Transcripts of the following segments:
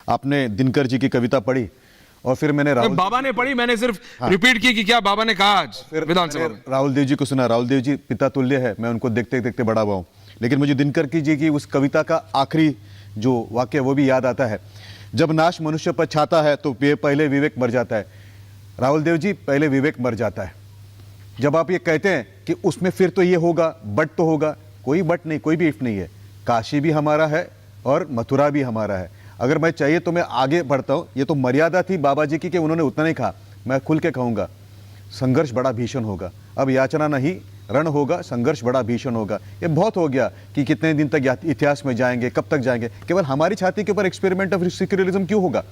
आपने दिनकर जी की कविता पढ़ी और फिर मैंने बाबा ने पढ़ी, मैंने सिर्फ रिपीट की कि क्या बाबा ने कहा आज विधानसभा में। राहुल देव जी को सुना। राहुल देव जी पिता तुल्य है, मैं उनको देखते देखते बड़ा हुआ हूं। लेकिन मुझे दिनकर जी की उस कविता का आखिरी जो वाक्य वो भी याद आता है, जब नाश मनुष्य पर छाता है तो पहले विवेक मर जाता है। राहुल देव जी, पहले विवेक मर जाता है। जब आप ये कहते हैं कि उसमें फिर तो ये होगा, बट तो होगा, कोई बट नहीं, कोई भी इफ नहीं है। काशी भी हमारा है और मथुरा भी हमारा है। अगर मैं चाहिए तो मैं आगे बढ़ता हूं। ये तो मर्यादा थी बाबा जी की कि उन्होंने उतना नहीं कहा, मैं खुल के कहूंगा संघर्ष बड़ा भीषण होगा। अब याचना नहीं, रण होगा, संघर्ष बड़ा भीषण होगा। ये बहुत हो गया कि कितने दिन तक इतिहास में जाएंगे, कब तक जाएंगे। केवल हमारी छाती के ऊपर एक्सपेरिमेंट ऑफ सेक्युलरिज्म क्यों होगा?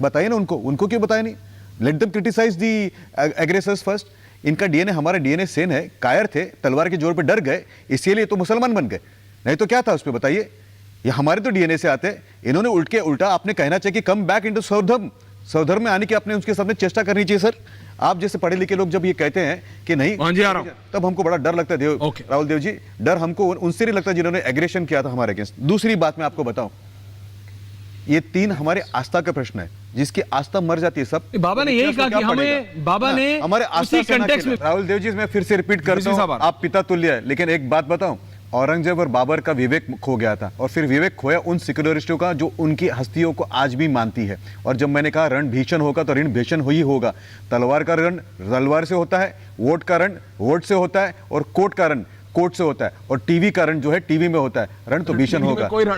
बताइए ना उनको क्यों बताया नहीं? लेट देम क्रिटिसाइज दी एग्रेसर्स फर्स्ट। इनका डीएनए हमारा डीएनए सेम है। कायर थे, तलवार के जोर पे डर गए, इसीलिए तो मुसलमान बन गए, नहीं तो क्या था उस पर बताइए। ये हमारे तो डीएनए से आते। इन्होंने उल्टा आपने कहना चाहिए कि कम बैक इनटू स्वधर्म में आने की आपने उसके सामने चेष्टा करनी चाहिए। सर, आप जैसे पढ़े लिखे लोग जब ये कहते हैं कि नहीं, हाँ जी, आ रहा हूं, तब हमको बड़ा डर लगता है। राहुल देव जी, डर हमको उनसे नहीं लगता जिन्होंने एग्रेशन किया था हमारे अगेंस्ट। दूसरी बात मैं आपको बताऊं, ये तीन हमारे आस्था का प्रश्न है। जिसकी आस्था मर जाती है सब। बाबा ने यही कहा कि हमें, बाबा ने हमारे आस्था कंटेक्स्ट में। राहुल देव जी, मैं फिर से रिपीट करता हूं, आप पिता तुल्य है। लेकिन एक बात बताऊं, औरंगजेब और बाबर का विवेक खो गया था और फिर विवेक खोया उन सेक्युलरिस्टों का जो उनकी हस्तियों को आज भी मानती है। और जब मैंने कहा रण भीषण होगा तो ऋण भीषण ही होगा। तलवार का रण तलवार से होता है, वोट का रण वोट से होता है और कोर्ट का रण कोर्ट से होता है और टीवी का रण जो है टीवी में होता है। रण तो भीषण होगा।